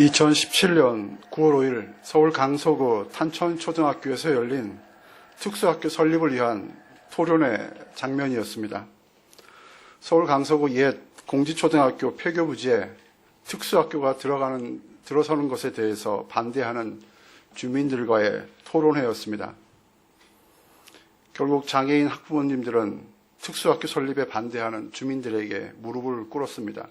2017년 9월 5일 서울 강서구 탄천초등학교에서 열린 특수학교 설립을 위한 토론회 장면이었습니다. 서울 강서구 옛 공지초등학교 폐교부지에 특수학교가 들어서는 것에 대해서 반대하는 주민들과의 토론회였습니다. 결국 장애인 학부모님들은 특수학교 설립에 반대하는 주민들에게 무릎을 꿇었습니다.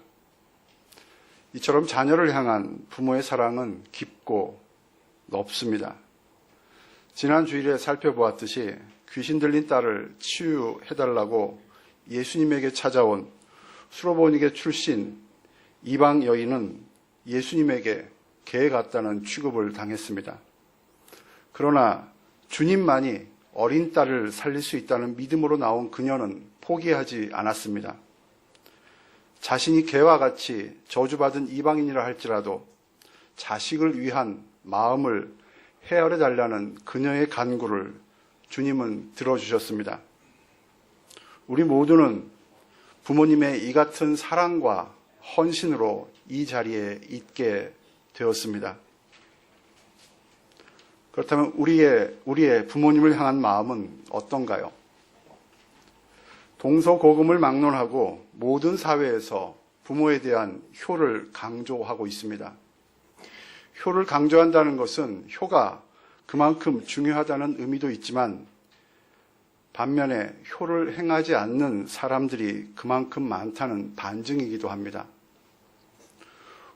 이처럼 자녀를 향한 부모의 사랑은 깊고 넓습니다. 지난 주일에 살펴보았듯이 귀신 들린 딸을 치유해달라고 예수님에게 찾아온 수로보니게 출신 이방 여인은 예수님에게 개 같다는 취급을 당했습니다. 그러나 주님만이 어린 딸을 살릴 수 있다는 믿음으로 나온 그녀는 포기하지 않았습니다. 자신이 개와 같이 저주받은 이방인이라 할지라도 자식을 위한 마음을 헤아려 달라는 그녀의 간구를 주님은 들어주셨습니다. 우리 모두는 부모님의 이 같은 사랑과 헌신으로 이 자리에 있게 되었습니다. 그렇다면 우리의 부모님을 향한 마음은 어떤가요? 동서고금을 막론하고 모든 사회에서 부모에 대한 효를 강조하고 있습니다. 효를 강조한다는 것은 효가 그만큼 중요하다는 의미도 있지만 반면에 효를 행하지 않는 사람들이 그만큼 많다는 반증이기도 합니다.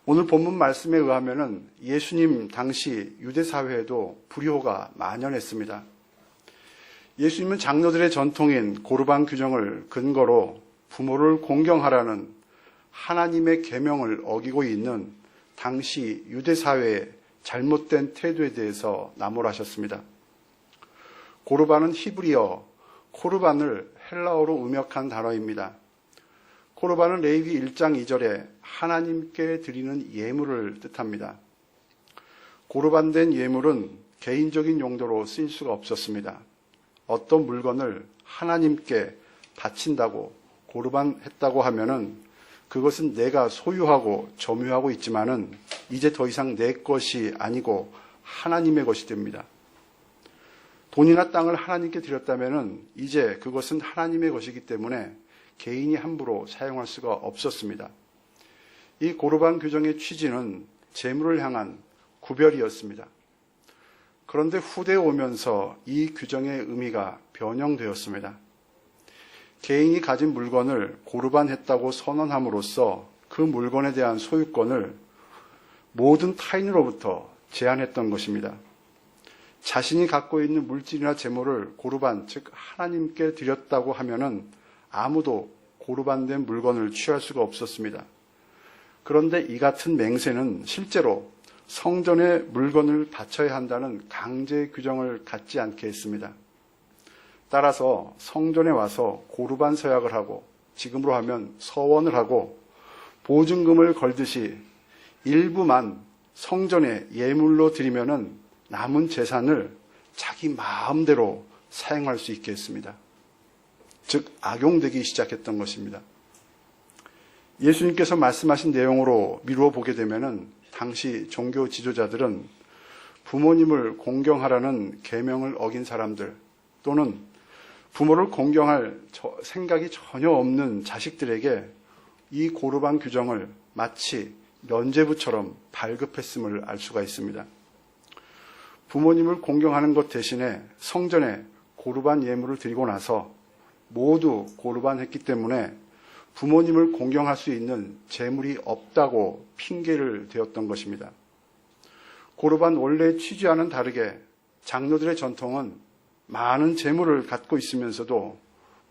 오늘 본문 말씀에 의하면 예수님 당시 유대사회에도 불효가 만연했습니다. 예수님은 장로들의 전통인 고르반 규정을 근거로 부모를 공경하라는 하나님의 계명을 어기고 있는 당시 유대사회의 잘못된 태도에 대해서 나무라셨습니다. 고르반은 히브리어, 코르반을 헬라어로 음역한 단어입니다. 코르반은 레위기 1장 2절에 하나님께 드리는 예물을 뜻합니다. 고르반된 예물은 개인적인 용도로 쓰일 수가 없었습니다. 어떤 물건을 하나님께 바친다고 고르반했다고 하면은 그것은 내가 소유하고 점유하고 있지만은 이제 더 이상 내 것이 아니고 하나님의 것이 됩니다. 돈이나 땅을 하나님께 드렸다면은 이제 그것은 하나님의 것이기 때문에 개인이 함부로 사용할 수가 없었습니다. 이 고르반 규정의 취지는 재물을 향한 구별이었습니다. 그런데 후대에 오면서 이 규정의 의미가 변형되었습니다. 개인이 가진 물건을 고르반했다고 선언함으로써 그 물건에 대한 소유권을 모든 타인으로부터 제한했던 것입니다. 자신이 갖고 있는 물질이나 재물을 고르반, 즉 하나님께 드렸다고 하면은 아무도 고르반된 물건을 취할 수가 없었습니다. 그런데 이 같은 맹세는 실제로 성전에 물건을 바쳐야 한다는 강제 규정을 갖지 않게 했습니다. 따라서 성전에 와서 고르반 서약을 하고 지금으로 하면 서원을 하고 보증금을 걸듯이 일부만 성전에 예물로 드리면은 남은 재산을 자기 마음대로 사용할 수 있게 했습니다. 즉 악용되기 시작했던 것입니다. 예수님께서 말씀하신 내용으로 미루어 보게 되면은 당시 종교 지도자들은 부모님을 공경하라는 계명을 어긴 사람들 또는 부모를 공경할 생각이 전혀 없는 자식들에게 이 고르반 규정을 마치 면죄부처럼 발급했음을 알 수가 있습니다. 부모님을 공경하는 것 대신에 성전에 고르반 예물을 드리고 나서 모두 고르반했기 때문에 부모님을 공경할 수 있는 재물이 없다고 핑계를 대었던 것입니다. 고르반 원래의 취지와는 다르게 장로들의 전통은 많은 재물을 갖고 있으면서도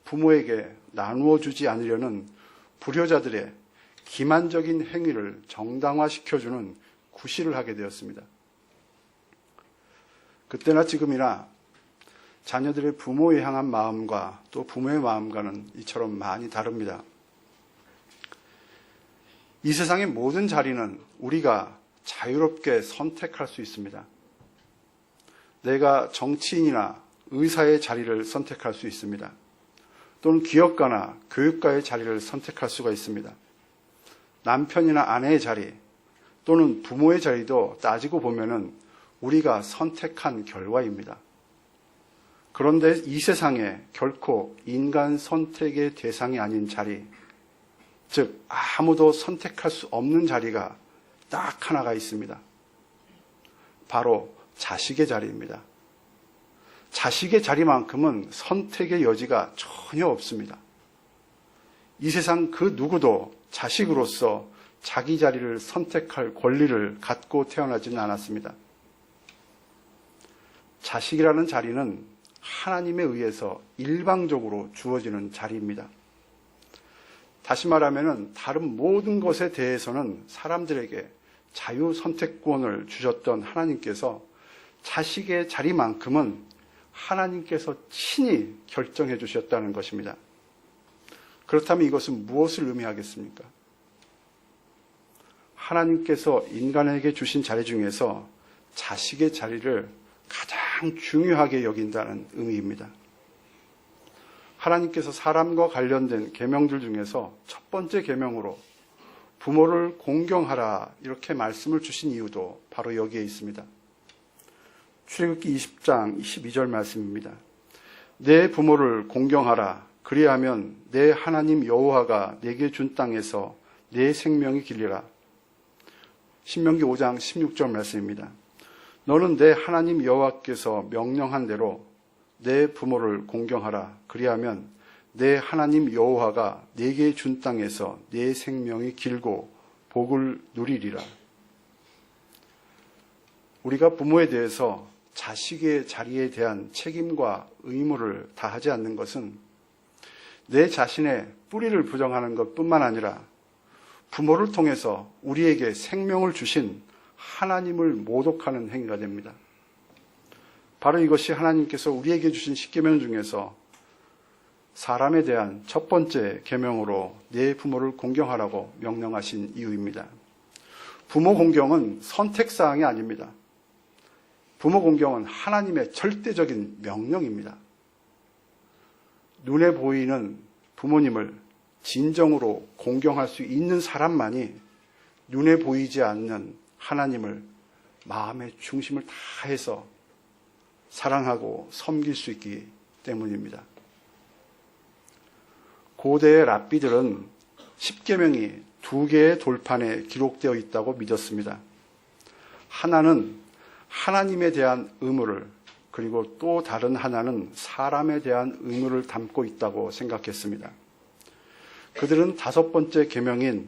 부모에게 나누어 주지 않으려는 불효자들의 기만적인 행위를 정당화시켜주는 구실을 하게 되었습니다. 그때나 지금이나 자녀들의 부모에 향한 마음과 또 부모의 마음과는 이처럼 많이 다릅니다. 이 세상의 모든 자리는 우리가 자유롭게 선택할 수 있습니다. 내가 정치인이나 의사의 자리를 선택할 수 있습니다. 또는 기업가나 교육가의 자리를 선택할 수가 있습니다. 남편이나 아내의 자리, 또는 부모의 자리도 따지고 보면은 우리가 선택한 결과입니다. 그런데 이 세상에 결코 인간 선택의 대상이 아닌 자리, 즉 아무도 선택할 수 없는 자리가 딱 하나가 있습니다. 바로 자식의 자리입니다. 자식의 자리만큼은 선택의 여지가 전혀 없습니다. 이 세상 그 누구도 자식으로서 자기 자리를 선택할 권리를 갖고 태어나지는 않았습니다. 자식이라는 자리는 하나님에 의해서 일방적으로 주어지는 자리입니다. 다시 말하면 다른 모든 것에 대해서는 사람들에게 자유 선택권을 주셨던 하나님께서 자식의 자리만큼은 하나님께서 친히 결정해 주셨다는 것입니다. 그렇다면 이것은 무엇을 의미하겠습니까? 하나님께서 인간에게 주신 자리 중에서 자식의 자리를 가장 중요하게 여긴다는 의미입니다. 하나님께서 사람과 관련된 계명들 중에서 첫 번째 계명으로 부모를 공경하라 이렇게 말씀을 주신 이유도 바로 여기에 있습니다. 출애굽기 20장 22절 말씀입니다. 내 부모를 공경하라. 그리하면 내 하나님 여호와가 내게 준 땅에서 내 생명이 길리라. 신명기 5장 16절 말씀입니다. 너는 내 하나님 여호와께서 명령한 대로 내 부모를 공경하라. 그리하면 내 하나님 여호와가 내게 준 땅에서 내 생명이 길고 복을 누리리라. 우리가 부모에 대해서 자식의 자리에 대한 책임과 의무를 다하지 않는 것은 내 자신의 뿌리를 부정하는 것뿐만 아니라 부모를 통해서 우리에게 생명을 주신 하나님을 모독하는 행위가 됩니다. 바로 이것이 하나님께서 우리에게 주신 십계명 중에서 사람에 대한 첫 번째 계명으로 내 부모를 공경하라고 명령하신 이유입니다. 부모 공경은 선택사항이 아닙니다. 부모 공경은 하나님의 절대적인 명령입니다. 눈에 보이는 부모님을 진정으로 공경할 수 있는 사람만이 눈에 보이지 않는 하나님을 마음의 중심을 다해서 사랑하고 섬길 수 있기 때문입니다. 고대의 랍비들은 십계명이 두 개의 돌판에 기록되어 있다고 믿었습니다. 하나는 하나님에 대한 의무를, 그리고 또 다른 하나는 사람에 대한 의무를 담고 있다고 생각했습니다. 그들은 다섯 번째 계명인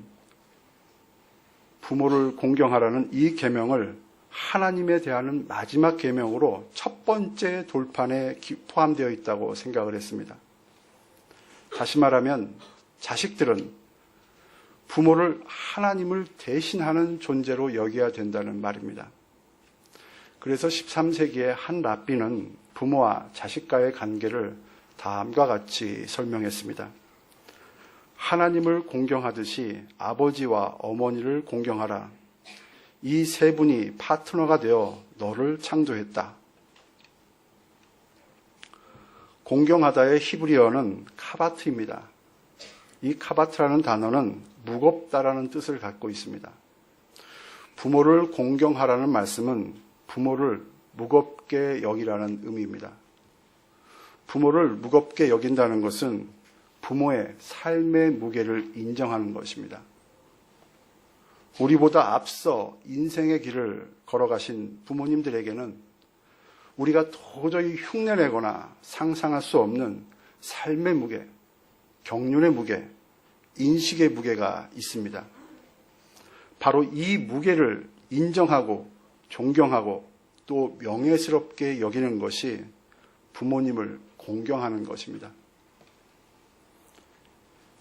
부모를 공경하라는 이 계명을 하나님에 대한 마지막 계명으로 첫 번째 돌판에 포함되어 있다고 생각을 했습니다. 다시 말하면 자식들은 부모를 하나님을 대신하는 존재로 여겨야 된다는 말입니다. 그래서 13세기의 한 랍비는 부모와 자식과의 관계를 다음과 같이 설명했습니다. 하나님을 공경하듯이 아버지와 어머니를 공경하라. 이 세 분이 파트너가 되어 너를 창조했다. 공경하다의 히브리어는 카바트입니다. 이 카바트라는 단어는 무겁다라는 뜻을 갖고 있습니다. 부모를 공경하라는 말씀은 부모를 무겁게 여기라는 의미입니다. 부모를 무겁게 여긴다는 것은 부모의 삶의 무게를 인정하는 것입니다. 우리보다 앞서 인생의 길을 걸어가신 부모님들에게는 우리가 도저히 흉내내거나 상상할 수 없는 삶의 무게, 경륜의 무게, 인식의 무게가 있습니다. 바로 이 무게를 인정하고 존경하고 또 명예스럽게 여기는 것이 부모님을 공경하는 것입니다.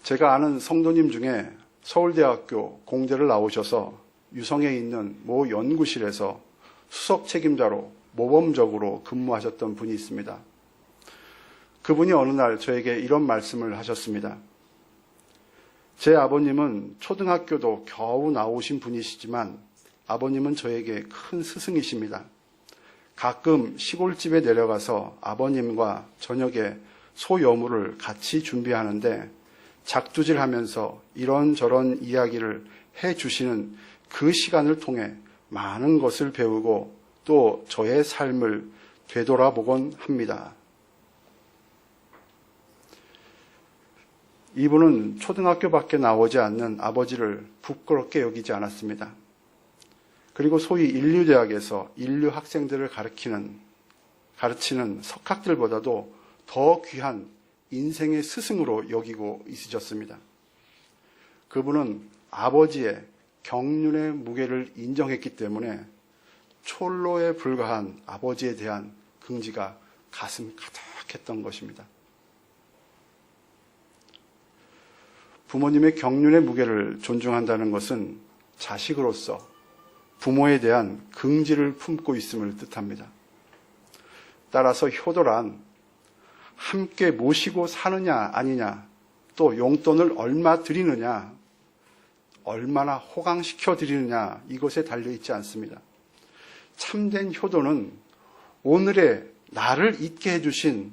제가 아는 성도님 중에 서울대학교 공대를 나오셔서 유성에 있는 모 연구실에서 수석 책임자로 모범적으로 근무하셨던 분이 있습니다. 그분이 어느 날 저에게 이런 말씀을 하셨습니다. 제 아버님은 초등학교도 겨우 나오신 분이시지만 아버님은 저에게 큰 스승이십니다. 가끔 시골집에 내려가서 아버님과 저녁에 소여무를 같이 준비하는데 작두질하면서 이런저런 이야기를 해주시는 그 시간을 통해 많은 것을 배우고 또 저의 삶을 되돌아보곤 합니다. 이분은 초등학교밖에 나오지 않는 아버지를 부끄럽게 여기지 않았습니다. 그리고 소위 인류대학에서 인류 학생들을 가르치는 석학들보다도 더 귀한 인생의 스승으로 여기고 있으셨습니다. 그분은 아버지의 경륜의 무게를 인정했기 때문에 촐로에 불과한 아버지에 대한 긍지가 가슴 가득했던 것입니다. 부모님의 경륜의 무게를 존중한다는 것은 자식으로서 부모에 대한 긍지를 품고 있음을 뜻합니다. 따라서 효도란 함께 모시고 사느냐 아니냐, 또 용돈을 얼마 드리느냐, 얼마나 호강시켜 드리느냐, 이것에 달려있지 않습니다. 참된 효도는 오늘의 나를 있게 해주신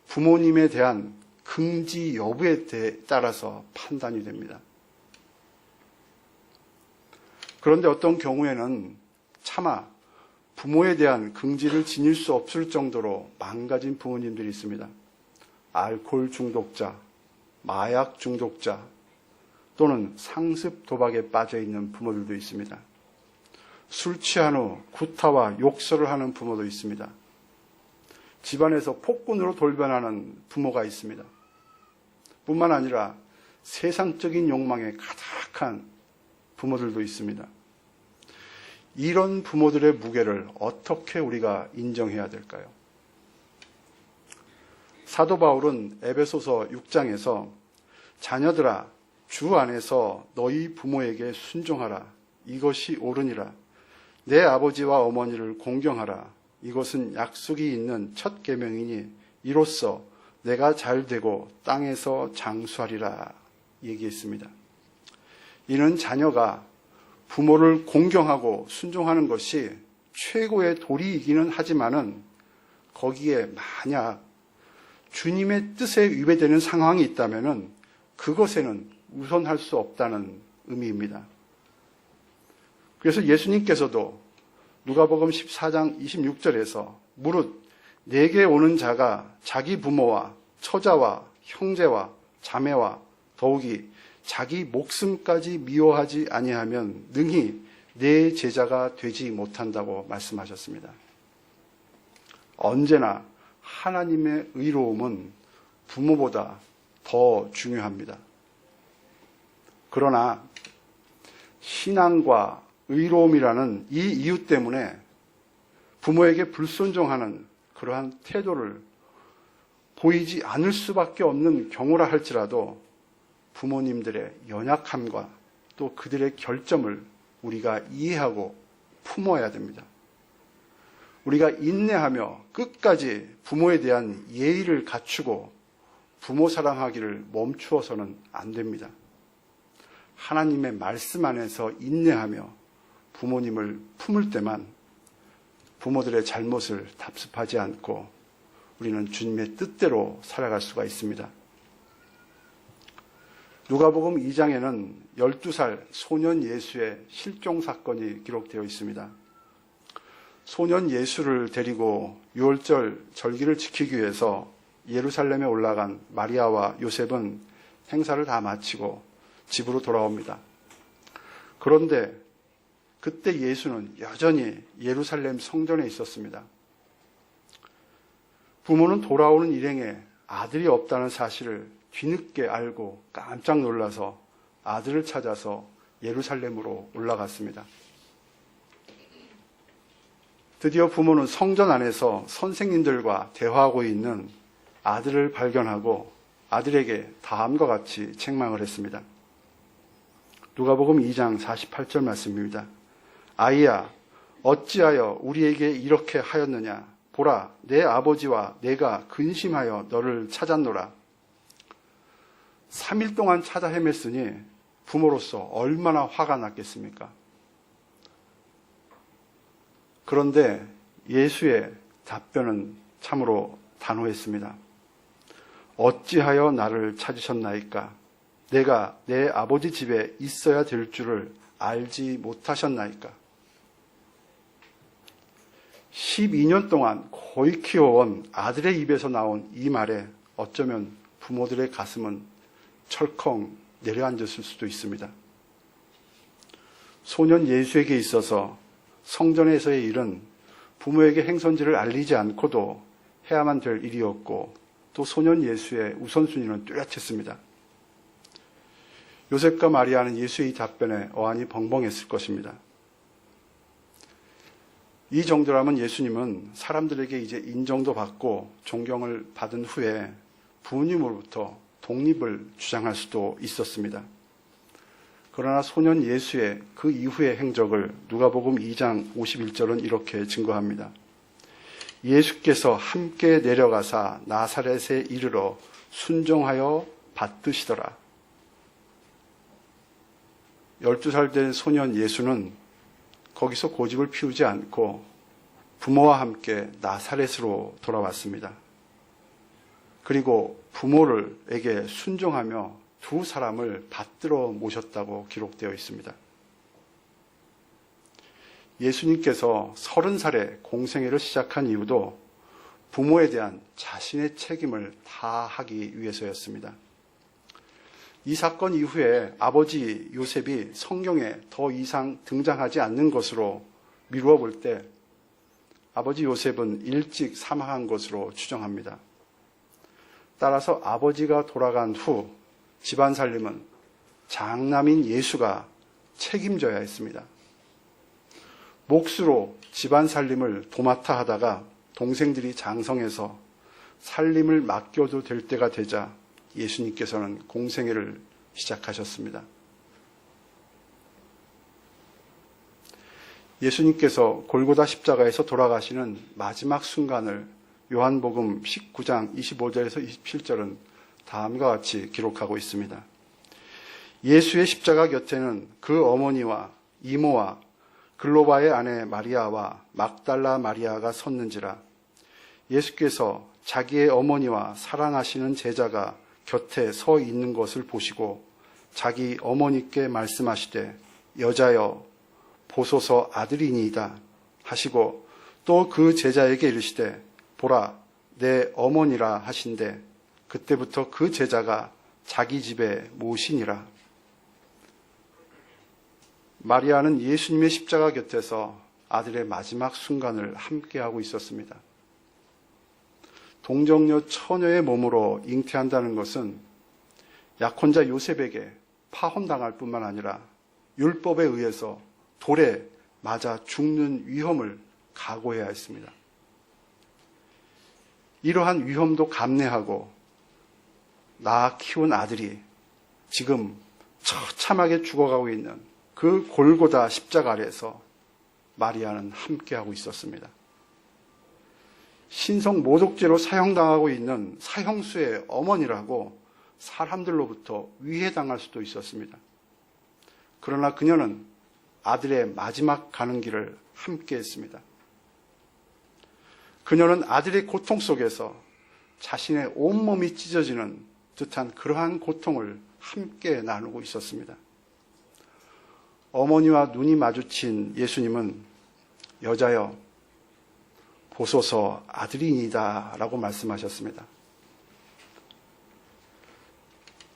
부모님에 대한 긍지 여부에 따라서 판단이 됩니다. 그런데 어떤 경우에는 차마 부모에 대한 긍지를 지닐 수 없을 정도로 망가진 부모님들이 있습니다. 알코올 중독자, 마약 중독자, 또는 상습 도박에 빠져 있는 부모들도 있습니다. 술 취한 후 구타와 욕설을 하는 부모도 있습니다. 집안에서 폭군으로 돌변하는 부모가 있습니다. 뿐만 아니라 세상적인 욕망에 가득한 부모들도 있습니다. 이런 부모들의 무게를 어떻게 우리가 인정해야 될까요? 사도 바울은 에베소서 6장에서 자녀들아 주 안에서 너희 부모에게 순종하라. 이것이 옳으니라. 내 아버지와 어머니를 공경하라. 이것은 약속이 있는 첫 계명이니 이로써 내가 잘되고 땅에서 장수하리라 얘기했습니다. 이는 자녀가 부모를 공경하고 순종하는 것이 최고의 도리이기는 하지만은 거기에 만약 주님의 뜻에 위배되는 상황이 있다면은 그것에는 우선할 수 없다는 의미입니다. 그래서 예수님께서도 누가복음 14장 26절에서 무릇 내게 오는 자가 자기 부모와 처자와 형제와 자매와 더욱이 자기 목숨까지 미워하지 아니하면 능히 내 제자가 되지 못한다고 말씀하셨습니다. 언제나 하나님의 의로움은 부모보다 더 중요합니다. 그러나 신앙과 의로움이라는 이 이유 때문에 부모에게 불순종하는 그러한 태도를 보이지 않을 수밖에 없는 경우라 할지라도 부모님들의 연약함과 또 그들의 결점을 우리가 이해하고 품어야 됩니다. 우리가 인내하며 끝까지 부모에 대한 예의를 갖추고 부모 사랑하기를 멈추어서는 안 됩니다. 하나님의 말씀 안에서 인내하며 부모님을 품을 때만 부모들의 잘못을 답습하지 않고 우리는 주님의 뜻대로 살아갈 수가 있습니다. 누가복음 2장에는 12살 소년 예수의 실종 사건이 기록되어 있습니다. 소년 예수를 데리고 유월절 절기를 지키기 위해서 예루살렘에 올라간 마리아와 요셉은 행사를 다 마치고 집으로 돌아옵니다. 그런데 그때 예수는 여전히 예루살렘 성전에 있었습니다. 부모는 돌아오는 일행에 아들이 없다는 사실을 뒤늦게 알고 깜짝 놀라서 아들을 찾아서 예루살렘으로 올라갔습니다. 드디어 부모는 성전 안에서 선생님들과 대화하고 있는 아들을 발견하고 아들에게 다음과 같이 책망을 했습니다. 누가복음 2장 48절 말씀입니다. 아이야, 어찌하여 우리에게 이렇게 하였느냐? 보라, 내 아버지와 내가 근심하여 너를 찾았노라. 3일 동안 찾아 헤맸으니 부모로서 얼마나 화가 났겠습니까? 그런데 예수의 답변은 참으로 단호했습니다. 어찌하여 나를 찾으셨나이까? 내가 내 아버지 집에 있어야 될 줄을 알지 못하셨나이까? 12년 동안 거의 키워온 아들의 입에서 나온 이 말에 어쩌면 부모들의 가슴은 철컹 내려앉았을 수도 있습니다. 소년 예수에게 있어서 성전에서의 일은 부모에게 행선지를 알리지 않고도 해야만 될 일이었고, 또 소년 예수의 우선순위는 뚜렷했습니다. 요셉과 마리아는 예수의 이 답변에 어안이 벙벙했을 것입니다. 이 정도라면 예수님은 사람들에게 이제 인정도 받고 존경을 받은 후에 부모님으로부터 독립을 주장할 수도 있었습니다. 그러나 소년 예수의 그 이후의 행적을 누가복음 2장 51절은 이렇게 증거합니다. 예수께서 함께 내려가사 나사렛에 이르러 순종하여 받드시더라. 12살 된 소년 예수는 거기서 고집을 피우지 않고 부모와 함께 나사렛으로 돌아왔습니다. 그리고 부모에게 순종하며 두 사람을 받들어 모셨다고 기록되어 있습니다. 예수님께서 30살에 공생애를 시작한 이유도 부모에 대한 자신의 책임을 다하기 위해서였습니다. 이 사건 이후에 아버지 요셉이 성경에 더 이상 등장하지 않는 것으로 미루어 볼 때 아버지 요셉은 일찍 사망한 것으로 추정합니다. 따라서 아버지가 돌아간 후 집안 살림은 장남인 예수가 책임져야 했습니다. 몫으로 집안 살림을 도맡아 하다가 동생들이 장성해서 살림을 맡겨도 될 때가 되자 예수님께서는 공생애를 시작하셨습니다. 예수님께서 골고다 십자가에서 돌아가시는 마지막 순간을 요한복음 19장 25절에서 27절은 다음과 같이 기록하고 있습니다. 예수의 십자가 곁에는 그 어머니와 이모와 글로바의 아내 마리아와 막달라 마리아가 섰는지라. 예수께서 자기의 어머니와 사랑하시는 제자가 곁에 서 있는 것을 보시고 자기 어머니께 말씀하시되 여자여 보소서 아들이니이다 하시고 또 그 제자에게 이르시되 보라 내 어머니라 하신대 그때부터 그 제자가 자기 집에 모시니라. 마리아는 예수님의 십자가 곁에서 아들의 마지막 순간을 함께하고 있었습니다. 동정녀 처녀의 몸으로 잉태한다는 것은 약혼자 요셉에게 파혼당할 뿐만 아니라 율법에 의해서 돌에 맞아 죽는 위험을 각오해야 했습니다. 이러한 위험도 감내하고 낳아 키운 아들이 지금 처참하게 죽어가고 있는 그 골고다 십자가 아래에서 마리아는 함께하고 있었습니다. 신성 모독죄로 사형당하고 있는 사형수의 어머니라고 사람들로부터 위해당할 수도 있었습니다. 그러나 그녀는 아들의 마지막 가는 길을 함께했습니다. 그녀는 아들의 고통 속에서 자신의 온몸이 찢어지는 듯한 그러한 고통을 함께 나누고 있었습니다. 어머니와 눈이 마주친 예수님은 여자여 보소서 아들이니다 라고 말씀하셨습니다.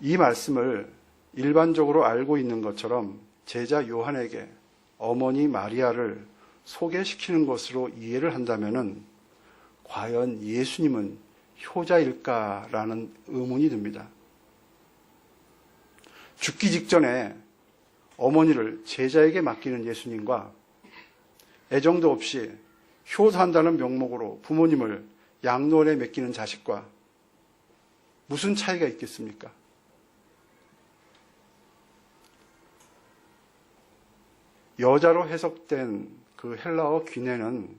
이 말씀을 일반적으로 알고 있는 것처럼 제자 요한에게 어머니 마리아를 소개시키는 것으로 이해를 한다면 과연 예수님은 효자일까라는 의문이 듭니다. 죽기 직전에 어머니를 제자에게 맡기는 예수님과 애정도 없이 효도한다는 명목으로 부모님을 양로원에 맡기는 자식과 무슨 차이가 있겠습니까? 여자로 해석된 그 헬라어 귀네는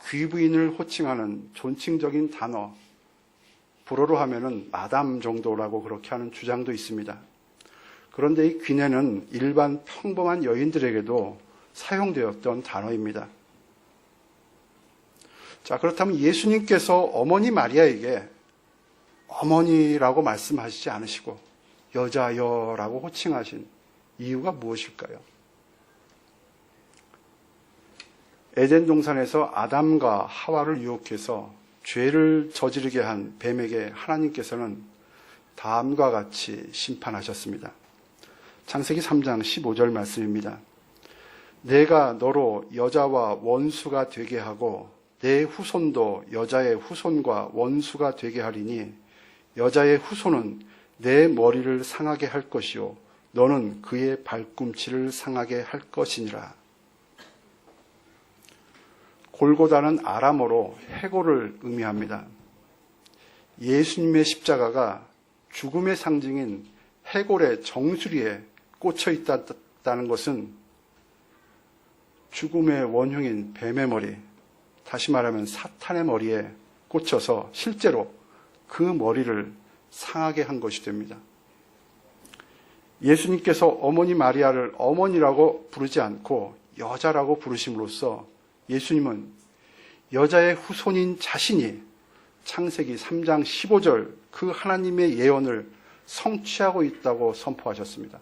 귀부인을 호칭하는 존칭적인 단어, 불어로 하면은 마담 정도라고 그렇게 하는 주장도 있습니다. 그런데 이 귀네는 일반 평범한 여인들에게도 사용되었던 단어입니다. 자, 그렇다면 예수님께서 어머니 마리아에게 어머니라고 말씀하시지 않으시고 여자여라고 호칭하신 이유가 무엇일까요? 에덴 동산에서 아담과 하와를 유혹해서 죄를 저지르게 한 뱀에게 하나님께서는 다음과 같이 심판하셨습니다. 창세기 3장 15절 말씀입니다. 내가 너로 여자와 원수가 되게 하고 내 후손도 여자의 후손과 원수가 되게 하리니 여자의 후손은 내 머리를 상하게 할 것이요 너는 그의 발꿈치를 상하게 할 것이니라. 골고다는 아람어로 해골을 의미합니다. 예수님의 십자가가 죽음의 상징인 해골의 정수리에 꽂혀 있다는 것은 죽음의 원흉인 뱀의 머리, 다시 말하면 사탄의 머리에 꽂혀서 실제로 그 머리를 상하게 한 것이 됩니다. 예수님께서 어머니 마리아를 어머니라고 부르지 않고 여자라고 부르심으로써 예수님은 여자의 후손인 자신이 창세기 3장 15절 그 하나님의 예언을 성취하고 있다고 선포하셨습니다.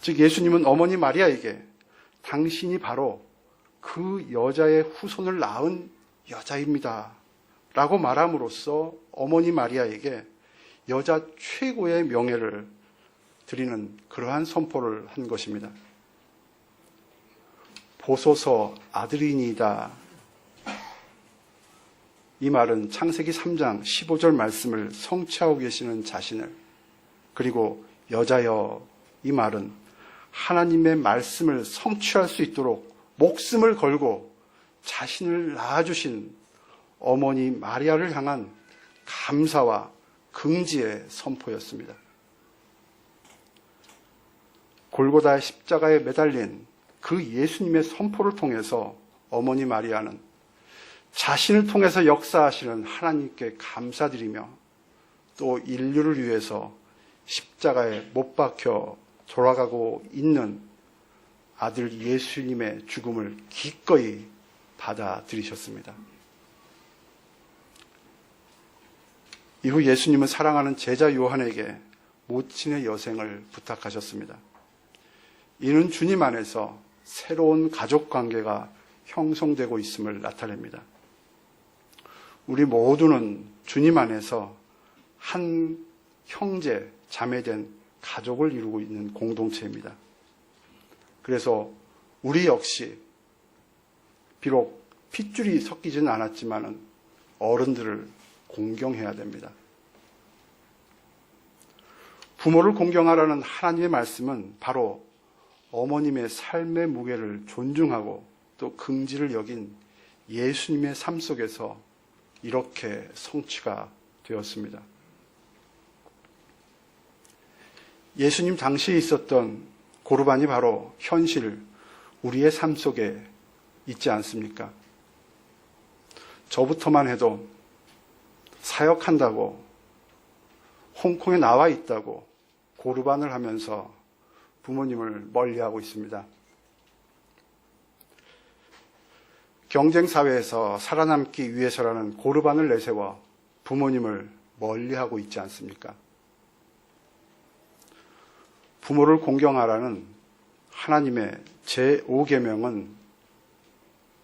즉 예수님은 어머니 마리아에게 당신이 바로 그 여자의 후손을 낳은 여자입니다 라고 말함으로써 어머니 마리아에게 여자 최고의 명예를 드리는 그러한 선포를 한 것입니다. 보소서 아들이니이다. 이 말은 창세기 3장 15절 말씀을 성취하고 계시는 자신을, 그리고 여자여, 이 말은 하나님의 말씀을 성취할 수 있도록 목숨을 걸고 자신을 낳아주신 어머니 마리아를 향한 감사와 긍지의 선포였습니다. 골고다의 십자가에 매달린 그 예수님의 선포를 통해서 어머니 마리아는 자신을 통해서 역사하시는 하나님께 감사드리며 또 인류를 위해서 십자가에 못 박혀 돌아가고 있는 아들 예수님의 죽음을 기꺼이 받아들이셨습니다. 이후 예수님은 사랑하는 제자 요한에게 모친의 여생을 부탁하셨습니다. 이는 주님 안에서 새로운 가족 관계가 형성되고 있음을 나타냅니다. 우리 모두는 주님 안에서 한 형제, 자매된 가족을 이루고 있는 공동체입니다. 그래서 우리 역시 비록 핏줄이 섞이지는 않았지만 어른들을 공경해야 됩니다. 부모를 공경하라는 하나님의 말씀은 바로 어머님의 삶의 무게를 존중하고 또 긍지를 여긴 예수님의 삶 속에서 이렇게 성취가 되었습니다. 예수님 당시에 있었던 고르반이 바로 현실, 우리의 삶 속에 있지 않습니까? 저부터만 해도 사역한다고 홍콩에 나와 있다고 고르반을 하면서 부모님을 멀리하고 있습니다. 경쟁사회에서 살아남기 위해서라는 고르반을 내세워 부모님을 멀리하고 있지 않습니까? 부모를 공경하라는 하나님의 제5계명은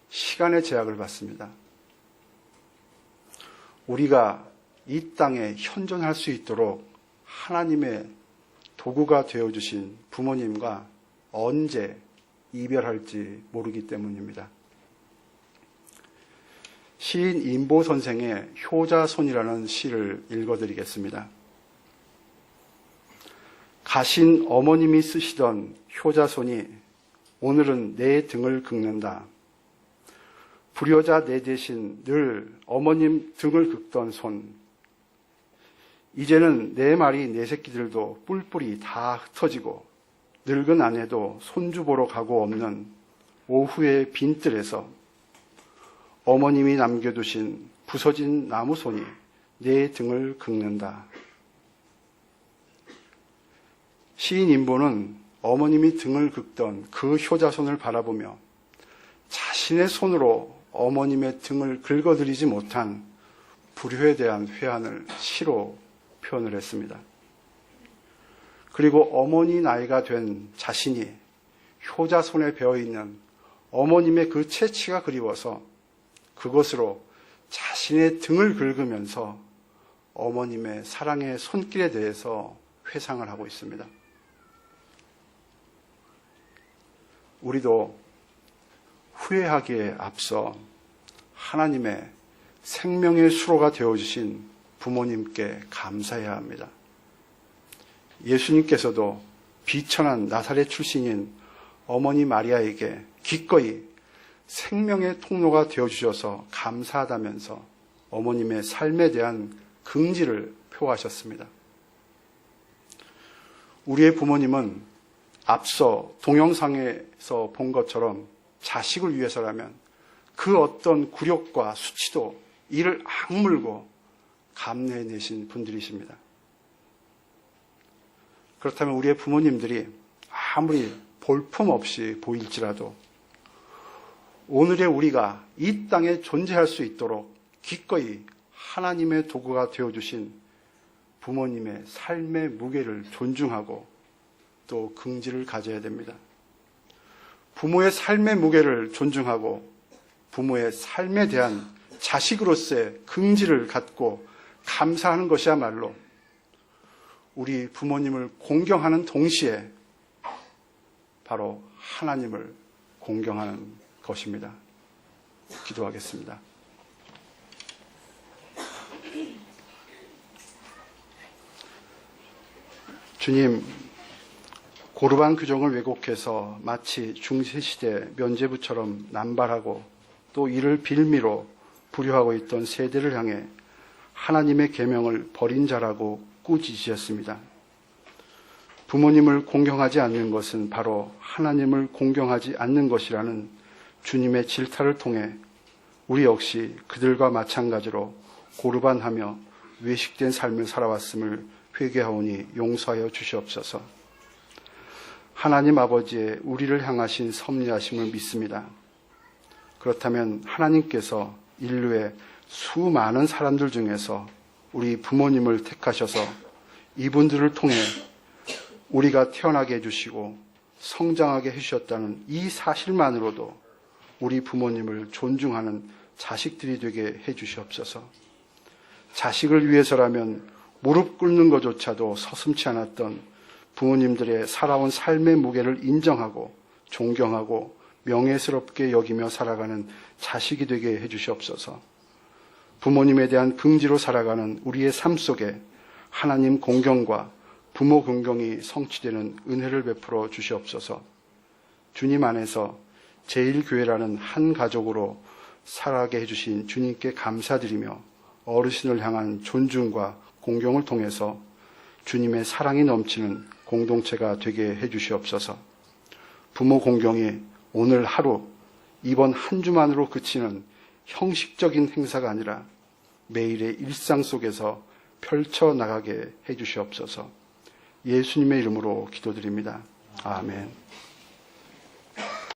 시간의 제약을 받습니다. 우리가 이 땅에 현존할 수 있도록 하나님의 도구가 되어주신 부모님과 언제 이별할지 모르기 때문입니다. 시인 임보 선생의 효자손이라는 시를 읽어드리겠습니다. 가신 어머님이 쓰시던 효자손이 오늘은 내 등을 긁는다. 불효자 내 대신 늘 어머님 등을 긁던 손. 이제는 내 말이 내 새끼들도 뿔뿔이 다 흩어지고 늙은 아내도 손주 보러 가고 없는 오후의 빈뜰에서 어머님이 남겨두신 부서진 나무손이 내 등을 긁는다. 시인 임보는 어머님이 등을 긁던 그 효자손을 바라보며 자신의 손으로 어머님의 등을 긁어드리지 못한 불효에 대한 회한을 시로 표현을 했습니다. 그리고 어머니 나이가 된 자신이 효자손에 배어있는 어머님의 그 채취가 그리워서 그것으로 자신의 등을 긁으면서 어머님의 사랑의 손길에 대해서 회상을 하고 있습니다. 우리도 후회하기에 앞서 하나님의 생명의 수로가 되어주신 부모님께 감사해야 합니다. 예수님께서도 비천한 나사렛 출신인 어머니 마리아에게 기꺼이 생명의 통로가 되어주셔서 감사하다면서 어머님의 삶에 대한 긍지를 표하셨습니다. 우리의 부모님은 앞서 동영상에서 본 것처럼 자식을 위해서라면 그 어떤 굴욕과 수치도 이를 악물고 감내해내신 분들이십니다. 그렇다면 우리의 부모님들이 아무리 볼품없이 보일지라도 오늘의 우리가 이 땅에 존재할 수 있도록 기꺼이 하나님의 도구가 되어주신 부모님의 삶의 무게를 존중하고 또 긍지를 가져야 됩니다. 부모의 삶의 무게를 존중하고 부모의 삶에 대한 자식으로서의 긍지를 갖고 감사하는 것이야말로 우리 부모님을 공경하는 동시에 바로 하나님을 공경하는 것입니다. 기도하겠습니다. 주님, 고르반 규정을 왜곡해서 마치 중세시대 면죄부처럼 남발하고 또 이를 빌미로 불효하고 있던 세대를 향해 하나님의 계명을 버린 자라고 꾸짖으셨습니다. 부모님을 공경하지 않는 것은 바로 하나님을 공경하지 않는 것이라는 주님의 질타를 통해 우리 역시 그들과 마찬가지로 고르반하며 외식된 삶을 살아왔음을 회개하오니 용서하여 주시옵소서. 하나님 아버지의 우리를 향하신 섭리하심을 믿습니다. 그렇다면 하나님께서 인류의 수많은 사람들 중에서 우리 부모님을 택하셔서 이분들을 통해 우리가 태어나게 해주시고 성장하게 해주셨다는 이 사실만으로도 우리 부모님을 존중하는 자식들이 되게 해주시옵소서. 자식을 위해서라면 무릎 꿇는 것조차도 서슴지 않았던 부모님들의 살아온 삶의 무게를 인정하고 존경하고 명예스럽게 여기며 살아가는 자식이 되게 해주시옵소서. 부모님에 대한 긍지로 살아가는 우리의 삶 속에 하나님 공경과 부모 공경이 성취되는 은혜를 베풀어 주시옵소서. 주님 안에서 제1교회라는 한 가족으로 살아가게 해주신 주님께 감사드리며 어르신을 향한 존중과 공경을 통해서 주님의 사랑이 넘치는 공동체가 되게 해주시옵소서. 부모 공경이 오늘 하루, 이번 한 주만으로 그치는 형식적인 행사가 아니라 매일의 일상 속에서 펼쳐나가게 해주시옵소서. 예수님의 이름으로 기도드립니다. 아멘.